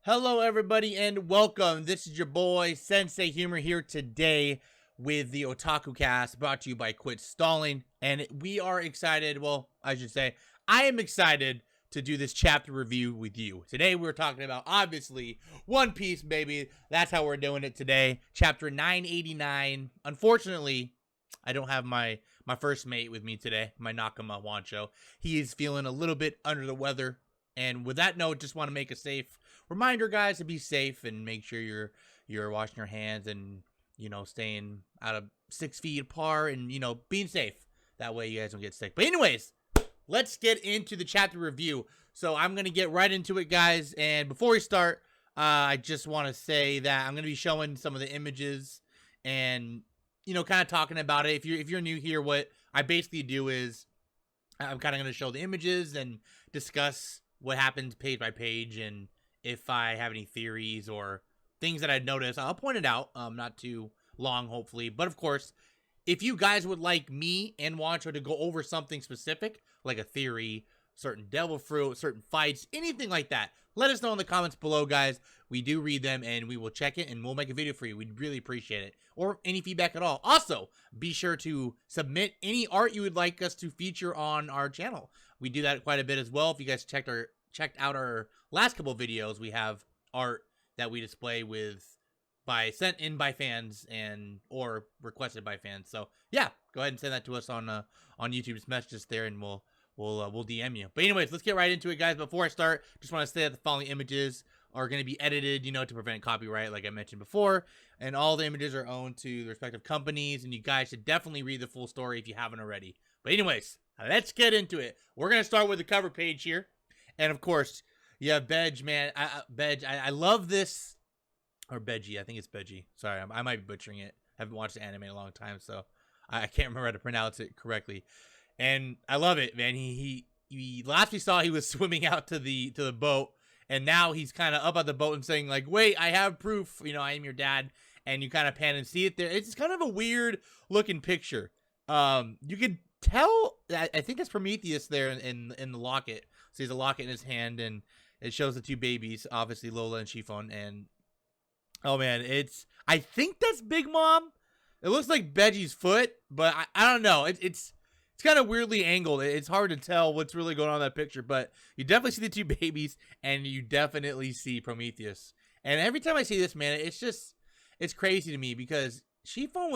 Hello, everybody, and welcome. This is your boy, Sensei Humor, here today with the OTAKUCast, brought to you by Quit Stalling. And we are excited, well, I should say, I am excited to do this chapter review with you. Today, we're talking about, obviously, One Piece, baby. That's how we're doing it today. Chapter 989. Unfortunately, I don't have my first mate with me today, my Nakama Wancho. He is feeling a little bit under the weather. And with that note, just want to make a safe reminder, guys, to be safe and make sure you're washing your hands and, staying out of 6 feet apart and, being safe. That way you guys don't get sick. But anyways, let's get into the chapter review. So I'm going to get right into it, guys. And before we start, I just want to say that I'm going to be showing some of the images and, kind of talking about it. If you're new here, what I basically do is I'm kind of going to show the images and discuss what happens page by page, and if I have any theories or things that I'd notice, I'll point it out. Not too long, hopefully. But of course, if you guys would like me and Wancho to go over something specific, like a theory, certain devil fruit, certain fights, anything like that, let us know in the comments below, guys. We do read them, and we will check it, and we'll make a video for you. We'd really appreciate it. Or any feedback at all. Also, be sure to submit any art you would like us to feature on our channel. We do that quite a bit as well. If you guys checked out our last couple of videos, we have art that we display sent in by fans or requested by fans. So yeah, go ahead and send that to us on YouTube. Just message us there, and we'll DM you. But anyways, let's get right into it, guys. Before I start, just want to say that the following images are going to be edited, to prevent copyright, like I mentioned before. And all the images are owned to the respective companies, and you guys should definitely read the full story if you haven't already. But anyways, let's get into it. We're going to start with the cover page here. And of course, you have Bedge, man. I love this. Or Bedgie, I think it's Bedgie. Sorry, I might be butchering it. I haven't watched the anime in a long time, so I can't remember how to pronounce it correctly. And I love it, man. He last we saw, he was swimming out to the boat, and now he's kind of up at the boat and saying, like, wait, I have proof. I am your dad. And you kind of pan and see it there. It's kind of a weird looking picture. You could tell, I think it's Prometheus there in the locket. So he has a locket in his hand, and it shows the two babies, obviously Lola and Chiffon. And oh man, I think that's Big Mom. It looks like Bedgie's foot, but I don't know. It's kind of weirdly angled. It's hard to tell what's really going on in that picture, but you definitely see the two babies, and you definitely see Prometheus. And every time I see this, man, it's crazy to me, because Chiffon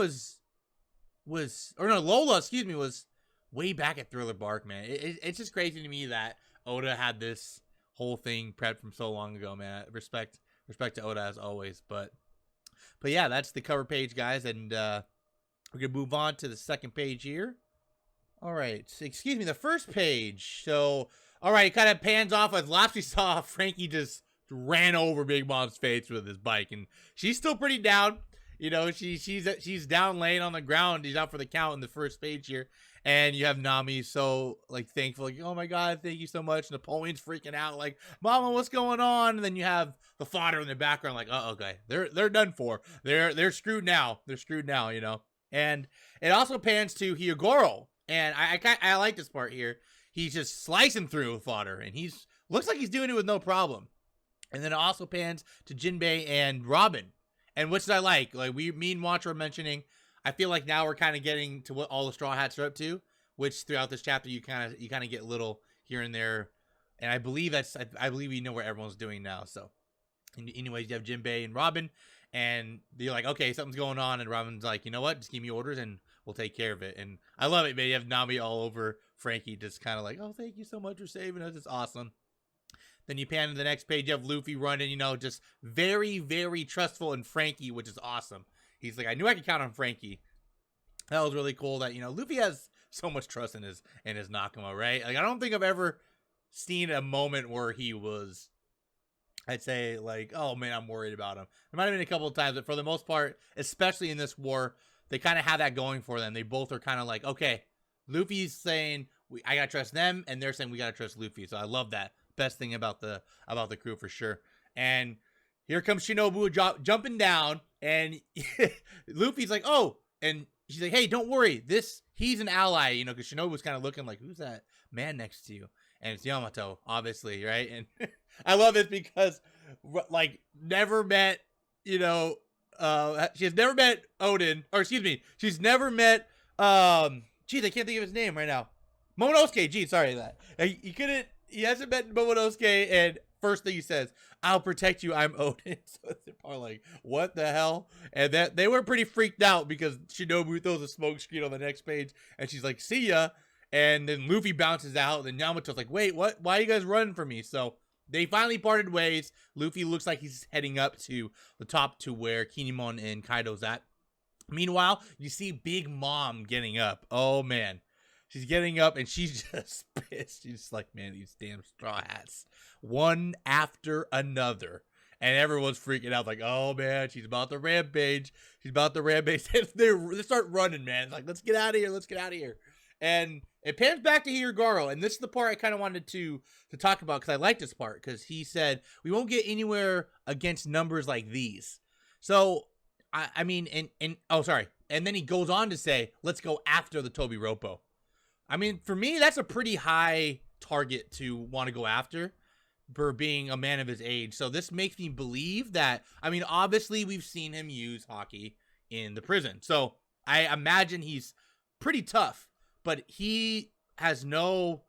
Lola, excuse me, was way back at Thriller Bark, man. It's just crazy to me that Oda had this whole thing prepped from so long ago, man. Respect to Oda as always. But yeah, that's the cover page, guys, and we're gonna move on to the second page here. All right, excuse me, the first page. So, all right, it kind of pans off as last we saw, Frankie just ran over Big Mom's face with his bike, and she's still pretty down. She's down laying on the ground. He's out for the count in the first page here. And you have Nami so, thankful. Like, oh, my God, thank you so much. Napoleon's freaking out. Like, Mama, what's going on? And then you have the fodder in the background. Like, oh, okay. They're done for. They're screwed now. They're screwed now, And it also pans to Hyogoro. And I like this part here. He's just slicing through fodder. And looks like he's doing it with no problem. And then it also pans to Jinbei and Robin. And which I like. Like, me and Wancho are mentioning, I feel like now we're kind of getting to what all the Straw Hats are up to, which throughout this chapter you kind of get little here and there, and I believe we know where everyone's doing now. So, anyways, you have Jinbei and Robin, and they're like, okay, something's going on, and Robin's like, you know what, just give me orders and we'll take care of it. And I love it, man. You have Nami all over Frankie, just kind of like, oh, thank you so much for saving us. It's awesome. Then you pan to the next page, you have Luffy running, just very, very trustful in Frankie, which is awesome. He's like, I knew I could count on Frankie. That was really cool that, Luffy has so much trust in his Nakama, right? Like, I don't think I've ever seen a moment where he was, I'd say, like, oh, man, I'm worried about him. There might have been a couple of times, but for the most part, especially in this war, they kind of have that going for them. They both are kind of like, okay, Luffy's saying, I got to trust them, and they're saying we got to trust Luffy. So I love that. Best thing about the crew for sure. And here comes Shinobu jumping down, and Luffy's like, oh, and she's like, hey, don't worry, he's an ally, because Shinobu's kind of looking like, who's that man next to you? And it's Yamato, obviously, right? And I love this because like never met, you know, she has never met Odin, or excuse me, she's never met, geez, I can't think of his name right now. Momonosuke, geez, sorry that. He hasn't met Momonosuke, and first thing he says, I'll protect you, I'm Odin. So they're probably like, what the hell? And that they were pretty freaked out because Shinobu throws a smoke screen on the next page, and she's like, see ya. And then Luffy bounces out, and Yamato's like, wait, what? Why are you guys running from me? So they finally parted ways. Luffy looks like he's heading up to the top to where Kinemon and Kaido's at. Meanwhile, you see Big Mom getting up. Oh, man. She's getting up, and she's just pissed. She's just like, man, these damn straw hats. One after another. And everyone's freaking out, like, oh, man, she's about to rampage. She's about to rampage. They start running, man. It's like, let's get out of here. Let's get out of here. And it pans back to Hirogoro, and this is the part I kind of wanted to talk about because I like this part because he said we won't get anywhere against numbers like these. So I mean, and oh sorry, and then he goes on to say let's go after the Tobi Roppo. I mean, for me that's a pretty high target to want to go after for being a man of his age. So this makes me believe that, I mean, obviously we've seen him use hockey in the prison, so I imagine he's pretty tough. But he has no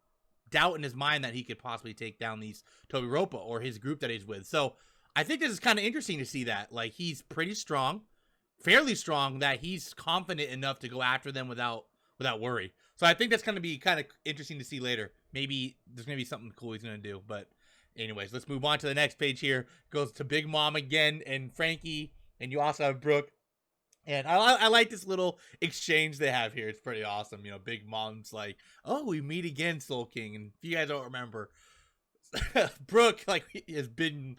doubt in his mind that he could possibly take down these Tobi Roppo or his group that he's with. So I think this is kind of interesting to see that. Like, he's pretty strong, fairly strong, that he's confident enough to go after them without worry. So I think that's going to be kind of interesting to see later. Maybe there's going to be something cool he's going to do. But anyways, let's move on to the next page here. It goes to Big Mom again and Frankie, and you also have Brooke. And I like this little exchange they have here. It's pretty awesome. You know, Big Mom's like, oh, we meet again, Soul King. And if you guys don't remember, Brooke, like, has been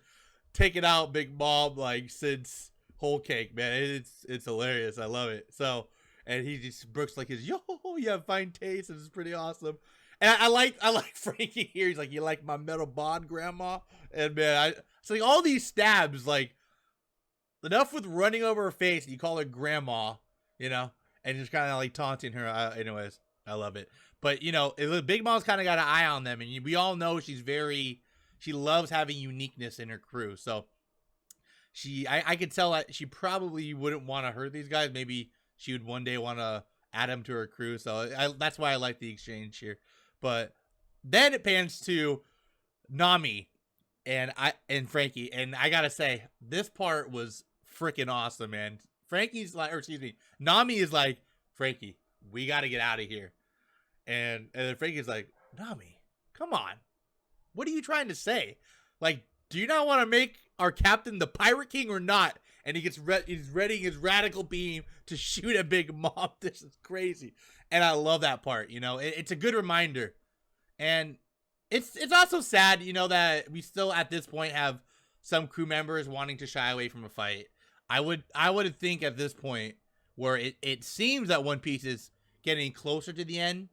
taking out Big Mom, like, since Whole Cake, man. It's hilarious. I love it. So, and Brooke's like, yo, you have fine taste. This is pretty awesome. And I like Frankie here. He's like, you like my metal bond, Grandma? And, man, so like, all these stabs, like, enough with running over her face. You call her Grandma, you know, and just kind of like taunting her. Anyways, I love it. But, you know, Big Mom's kind of got an eye on them. And we all know she loves having uniqueness in her crew. So I could tell that she probably wouldn't want to hurt these guys. Maybe she would one day want to add them to her crew. So that's why I like the exchange here. But then it pans to Nami and Frankie. And I got to say, this part was freaking awesome, man. Nami is like, Frankie, we got to get out of here. And then Frankie's like, Nami, come on. What are you trying to say? Like, do you not want to make our captain the Pirate King or not? And he's readying his radical beam to shoot a Big Mom. This is crazy. And I love that part, you know. It's a good reminder. And it's also sad, you know, that we still at this point have some crew members wanting to shy away from a fight. I would think at this point where it seems that One Piece is getting closer to the end.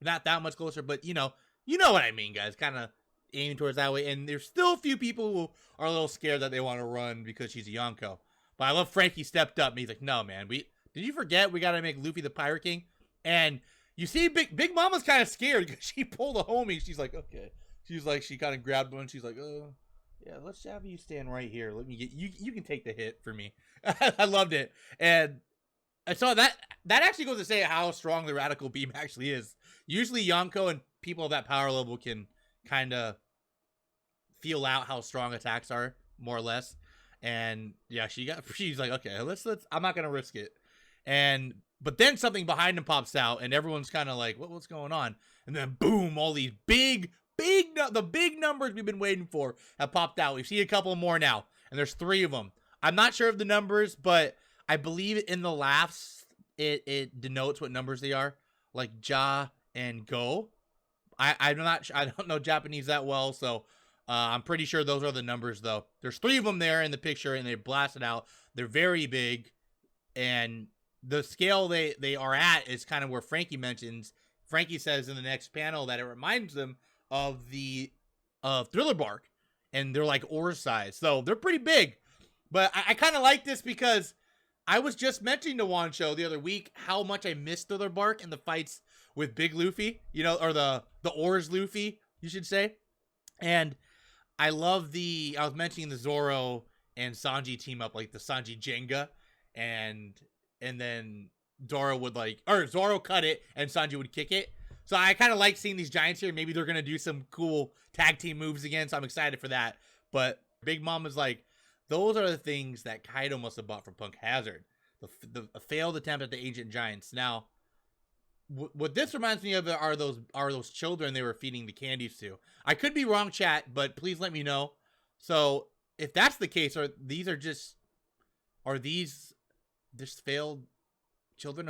Not that much closer, but you know what I mean, guys. Kind of aiming towards that way. And there's still a few people who are a little scared that they want to run because she's a Yonko. But I love Frankie stepped up and he's like, no, man, did you forget we got to make Luffy the Pirate King? And you see Big Mama's kind of scared because she pulled a homie. She's like, okay. She's like, she kind of grabbed one. She's like, yeah, let's have you stand right here. Let me get you. You can take the hit for me. I loved it. And so that actually goes to say how strong the radical beam actually is. Usually Yonko and people of that power level can kind of feel out how strong attacks are, more or less. And yeah, she's like, okay, let's I'm not gonna risk it. But then something behind him pops out, and everyone's kind of like, what's going on? And then boom, all these the big numbers we've been waiting for have popped out. We see a couple more now, and there's 3 of them. I'm not sure of the numbers, but I believe in the laughs it denotes what numbers they are, like Ja and Go. I don't know Japanese that well, so I'm pretty sure those are the numbers though. There's 3 of them there in the picture, and they blasted out. They're very big, and the scale they are at is kind of where Frankie mentions. Frankie says in the next panel that it reminds them of the Thriller Bark, and they're like oar size, so they're pretty big. But I kind of like this because I was just mentioning to Juan Show the other week how much I missed Thriller Bark in the fights with Big Luffy, you know, or the oars Luffy, you should say. And I love I was mentioning the Zoro and Sanji team up, like the Sanji Jenga, and then Zoro would Zoro cut it and Sanji would kick it. So I kind of like seeing these giants here. Maybe they're gonna do some cool tag team moves again. So I'm excited for that. But Big Mom is like, those are the things that Kaido must have bought from Punk Hazard. The failed attempt at the Ancient Giants. Now, what this reminds me of are those children they were feeding the candies to. I could be wrong, chat, but please let me know. So if that's the case, are these just failed children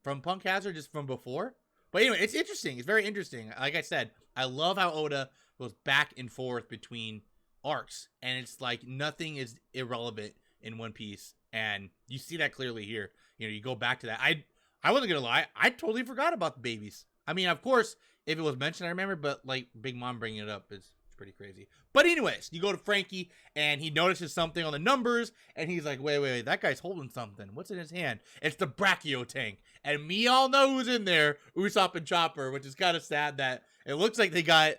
from Punk Hazard, just from before? But anyway, it's interesting. It's very interesting. Like I said, I love how Oda goes back and forth between arcs, and it's like nothing is irrelevant in One Piece, and you see that clearly here. You know, you go back to that. I wasn't gonna lie, I totally forgot about the babies. I mean, of course, if it was mentioned, I remember, but like Big Mom bringing it up is pretty crazy. But anyways, you go to Frankie, and he notices something on the numbers, and he's like, wait, that guy's holding something. What's in his hand? It's the Brachio tank. And we all know who's in there, Usopp and Chopper, which is kind of sad that it looks like they got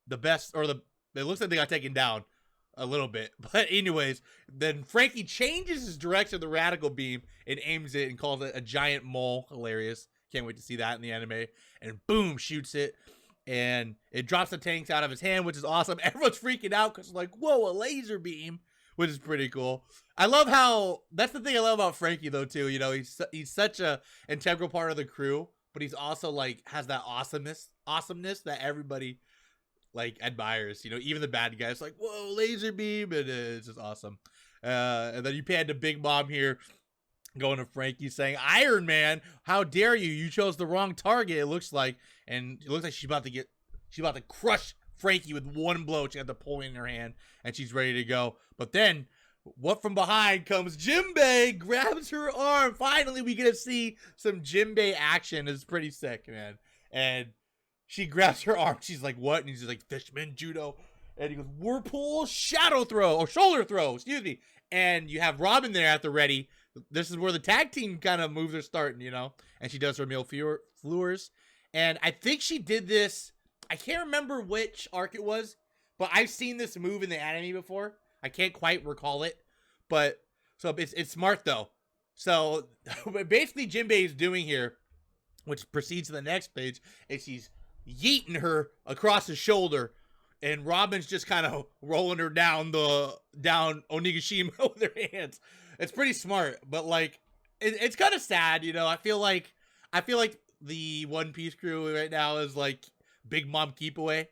the best, it looks like they got taken down a little bit. But anyways, then Frankie changes his direction of the radical beam and aims it and calls it a giant mole. Hilarious. Can't wait to see that in the anime. And boom, shoots it. And it drops the tanks out of his hand, which is awesome. Everyone's freaking out because like, whoa, a laser beam, which is pretty cool. I love how, that's the thing I love about Frankie though too. You know, he's such a integral part of the crew, but he's also like has that awesomeness that everybody like admires. You know, even the bad guys like, whoa, laser beam, and it's just awesome. And then you pan to Big Mom here, going to Frankie saying, Iron Man, how dare you? You chose the wrong target, it looks like. And it looks like she's about to crush Frankie with one blow. She got the pole in her hand, and she's ready to go. But then, what from behind comes Jinbei, grabs her arm. Finally, we get to see some Jinbei action. It's pretty sick, man. And she grabs her arm. She's like, what? And he's just like, Fishman Judo. And he goes, Whirlpool Shadow Throw, or Shoulder Throw, excuse me. And you have Robin there at the ready. This is where the tag team kind of moves are starting, you know. And she does her Mille Fleurs. And I think she did this, I can't remember which arc it was, but I've seen this move in the anime before. I can't quite recall it. But, so it's smart though. So, basically Jinbei is doing here, which proceeds to the next page, is he's yeeting her across his shoulder, and Robin's just kind of rolling her down Onigashima with her hands. It's pretty smart, but like, it's kind of sad, you know. I feel like the One Piece crew right now is like Big Mom keep away.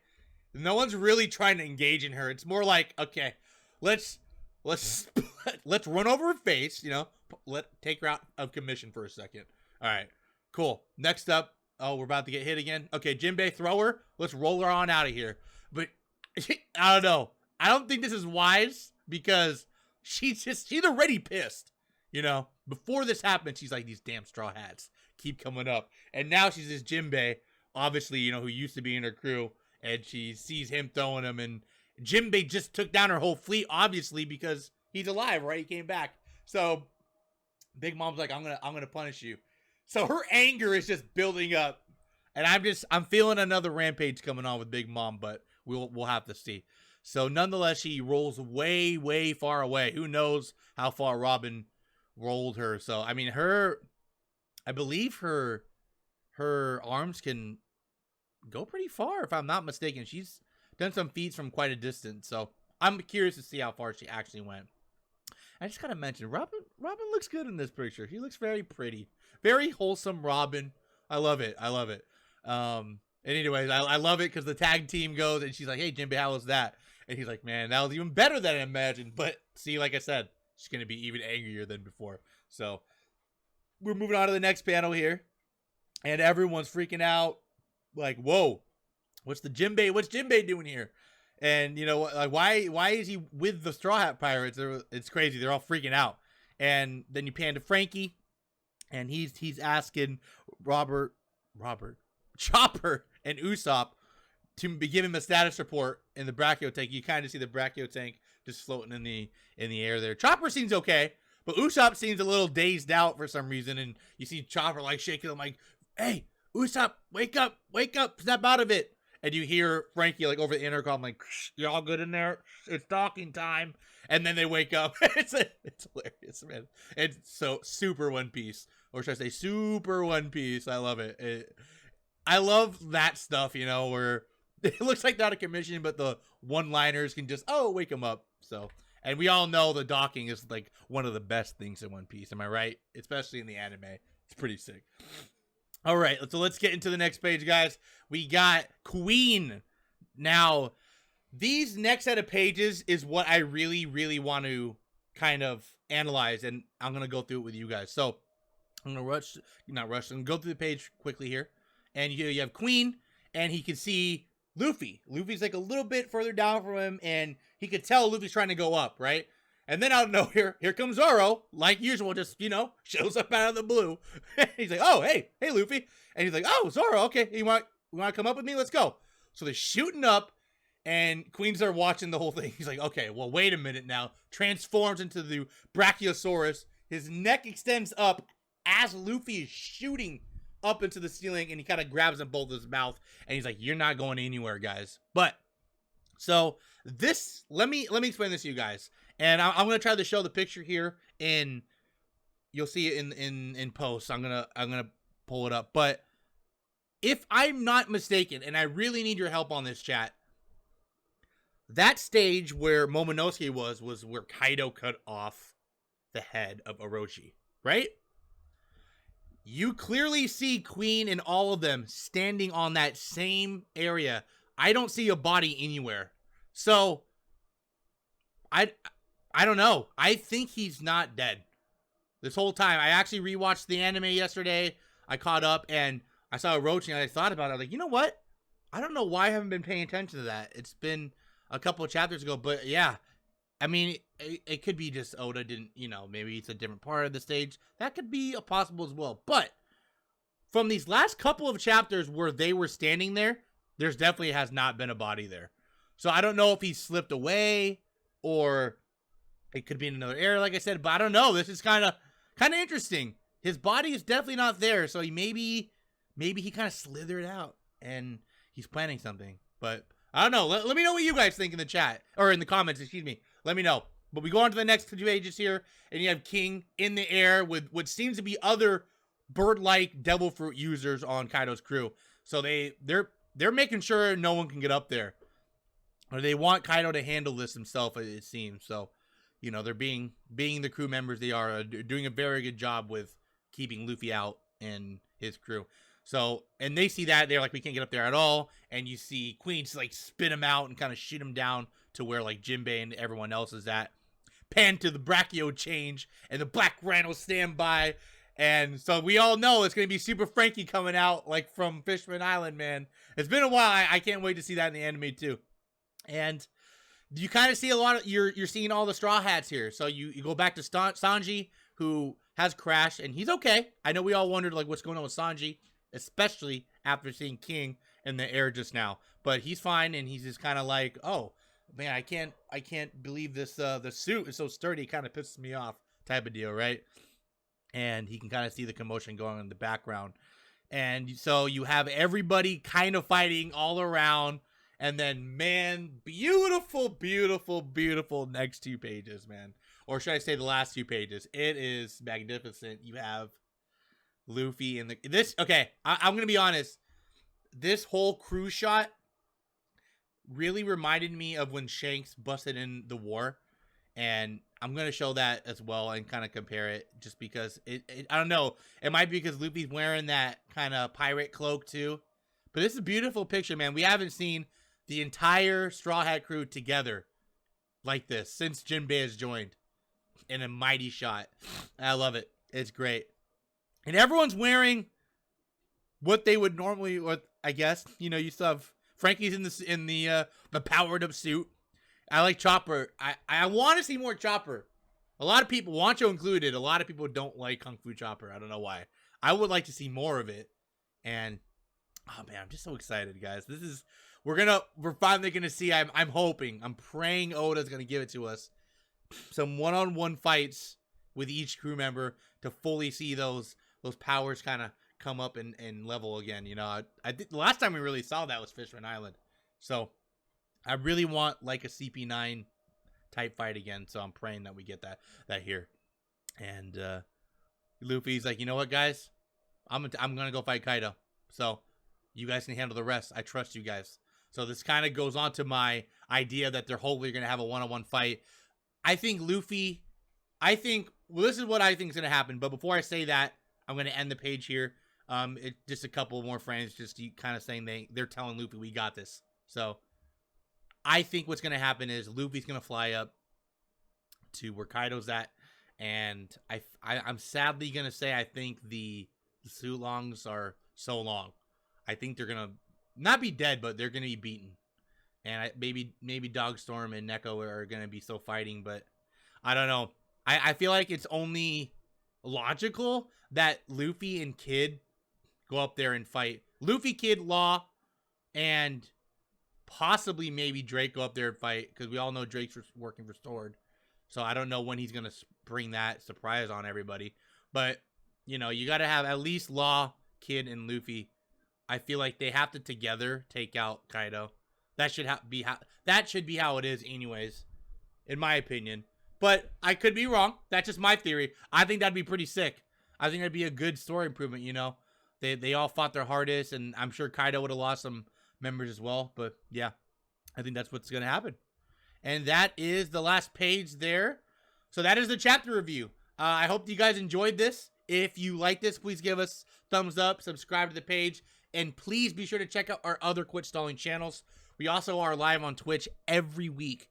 No one's really trying to engage in her. It's more like, okay, let's run over her face, you know, take her out of commission for a second. All right, cool. Next up, oh, we're about to get hit again. Okay, Jinbei, throw her. Let's roll her on out of here. But I don't know. I don't think this is wise because she's already pissed, you know. Before this happened, she's like, these damn straw hats keep coming up. And now she's this Jinbei, obviously, you know, who used to be in her crew, and she sees him throwing him, and Jinbei just took down her whole fleet, obviously, because he's alive, right? He came back. So Big Mom's like, I'm gonna punish you. So her anger is just building up, and I'm feeling another rampage coming on with Big Mom, but we'll have to see. So nonetheless, she rolls way, way far away. Who knows how far Robin rolled her? So I mean, I believe her arms can go pretty far, if I'm not mistaken. She's done some feats from quite a distance, so I'm curious to see how far she actually went. I just gotta mention, Robin looks good in this picture. She looks very pretty, very wholesome Robin. I love it. And anyways, I love it because the tag team goes, and she's like, hey, Jinbei, how was that? And he's like, man, that was even better than I imagined. But see, like I said, she's gonna be even angrier than before. So we're moving on to the next panel here, and everyone's freaking out, like, whoa, what's Jinbei doing here? And you know, like, why is he with the Straw Hat Pirates? It's crazy. They're all freaking out. And then you pan to Frankie, and he's asking Chopper and Usopp to give him a status report in the Brachio tank. You kind of see the Brachio tank just floating in the air there. Chopper seems okay, but Usopp seems a little dazed out for some reason, and you see Chopper like shaking him like, hey, Usopp, wake up, snap out of it. and you hear Frankie like over the intercom like, "You all good in there? It's docking time." And then they wake up. It's hilarious, man. It's so super One Piece, or should I say super One Piece? I love it. I love that stuff, you know, where it looks like they're out of commission, but the one-liners can just wake them up. So, and we all know the docking is like one of the best things in One Piece. Am I right? Especially in the anime, it's pretty sick. All right, so let's get into the next page, guys. We got Queen. Now, these next set of pages is what I really, really want to kind of analyze, and I'm going to go through it with you guys. So, I'm going to I'm going to go through the page quickly here. And you have Queen, and he can see Luffy. Luffy's like a little bit further down from him, and he could tell Luffy's trying to go up, right? And then out of nowhere, here comes Zoro, like usual, just, you know, shows up out of the blue. He's like, oh, hey, Luffy. And he's like, oh, Zoro, okay, you want to come up with me? Let's go. So they're shooting up, and Queen's there watching the whole thing. He's like, okay, well, wait a minute now. Transforms into the Brachiosaurus. His neck extends up as Luffy is shooting up into the ceiling, and he kind of grabs them both his mouth, and he's like, you're not going anywhere, guys. But, so, this, let me explain this to you guys. And I'm going to try to show the picture here, and you'll see it in post. I'm going to pull it up. But if I'm not mistaken, and I really need your help on this, chat, that stage where Momonosuke was where Kaido cut off the head of Orochi, right? You clearly see Queen and all of them standing on that same area. I don't see a body anywhere. So, I don't know. I think he's not dead. This whole time. I actually rewatched the anime yesterday. I caught up and I saw Orochi and I thought about it. I was like, you know what? I don't know why I haven't been paying attention to that. It's been a couple of chapters ago, but yeah. I mean, it could be just Oda didn't, you know, maybe it's a different part of the stage. That could be possible as well. But from these last couple of chapters where they were standing there, there's definitely has not been a body there. So I don't know if he slipped away or it could be in another area, like I said, but I don't know. This is kind of interesting. His body is definitely not there, so he maybe he kind of slithered out and he's planning something. But I don't know. Let me know what you guys think in the chat or in the comments. Excuse me. Let me know. But we go on to the next 2 pages here, and you have King in the air with what seems to be other bird-like devil fruit users on Kaido's crew. So they're making sure no one can get up there, or they want Kaido to handle this himself. It seems so. You know, they're being the crew members they are, doing a very good job with keeping Luffy out and his crew. So, and they see that, they're like, we can't get up there at all. And you see Queen just like spit him out and kind of shoot him down to where like Jinbei and everyone else is at. Pan to the Brachio change, and the Black Rhino stand by. And so we all know it's going to be Super Frankie coming out like from Fishman Island, man. It's been a while. I can't wait to see that in the anime too. And you kind of see a lot of, you're seeing all the Straw Hats here. So you go back to Sanji, who has crashed, and he's okay. I know we all wondered like what's going on with Sanji, especially after seeing King in the air just now. But he's fine, and he's just kind of like, oh man, I can't believe this. The suit is so sturdy, kind of pisses me off, type of deal, right? And he can kind of see the commotion going on in the background, and so you have everybody kind of fighting all around. And then, man, beautiful, beautiful, beautiful next 2 pages, man. Or should I say the last 2 pages? It is magnificent. You have Luffy and okay, I'm going to be honest. This whole crew shot really reminded me of when Shanks busted in the war. And I'm going to show that as well and kind of compare it just because I don't know. It might be because Luffy's wearing that kind of pirate cloak too. But this is a beautiful picture, man. We haven't seen the entire Straw Hat crew together like this since Jinbei has joined in a mighty shot. I love it. It's great. And everyone's wearing what they would normally, or I guess, you know, you still have Frankie's in the powered up suit. I like Chopper. I want to see more Chopper. A lot of people, Wancho included, a lot of people don't like Kung Fu Chopper. I don't know why. I would like to see more of it. And oh man, I'm just so excited, guys. We're finally gonna see. I'm hoping, I'm praying Oda's gonna give it to us. Some one-on-one fights with each crew member to fully see those powers kind of come up and level again. You know, I think the last time we really saw that was Fishman Island. So I really want like a CP9 type fight again. So I'm praying that we get that here. And Luffy's like, you know what, guys? I'm gonna go fight Kaido. So you guys can handle the rest. I trust you guys. So this kind of goes on to my idea that they're hopefully gonna have a one-on-one fight. I think Luffy. Well, this is what I think is gonna happen. But before I say that, I'm gonna end the page here. Just a couple more frames, just kind of saying they're telling Luffy we got this. So I think what's gonna happen is Luffy's gonna fly up to where Kaido's at, and I'm sadly gonna say I think the Sulongs are so long. I think they're gonna not be dead, but they're gonna be beaten, and maybe Dogstorm and Neko are gonna be still fighting, but I don't know. I feel like it's only logical that Luffy and Kid go up there and fight. Luffy, Kid, Law, and possibly maybe Drake go up there and fight, because we all know Drake's working for Sword. So I don't know when he's going to bring that surprise on everybody. But, you know, you got to have at least Law, Kid, and Luffy. I feel like they have to together take out Kaido. That should be how it is anyways, in my opinion. But I could be wrong. That's just my theory. I think that'd be pretty sick. I think that'd be a good story improvement, you know. They all fought their hardest, and I'm sure Kaido would have lost some members as well. But, yeah, I think that's what's going to happen. And that is the last page there. So that is the chapter review. I hope you guys enjoyed this. If you like this, please give us thumbs up, subscribe to the page, and please be sure to check out our other Quit Stalling channels. We also are live on Twitch every week.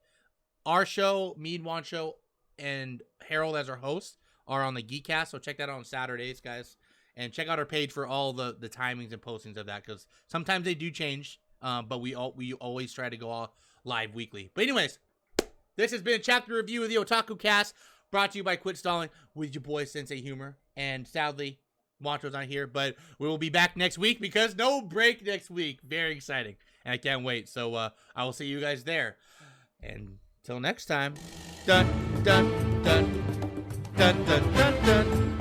Our show, Meadwan Show, and Harold as our host are on the Geekcast, so check that out on Saturdays, guys. And check out our page for all the timings and postings of that, because sometimes they do change, but we always try to go all live weekly. But anyways, this has been a chapter review of the OTAKUCast, brought to you by Quit Stalling with your boy Sensei Humor. And sadly, Wancho's not here, but we will be back next week because no break next week. Very exciting, and I can't wait. So I will see you guys there. And till next time, dun dun dun dun dun dun dun.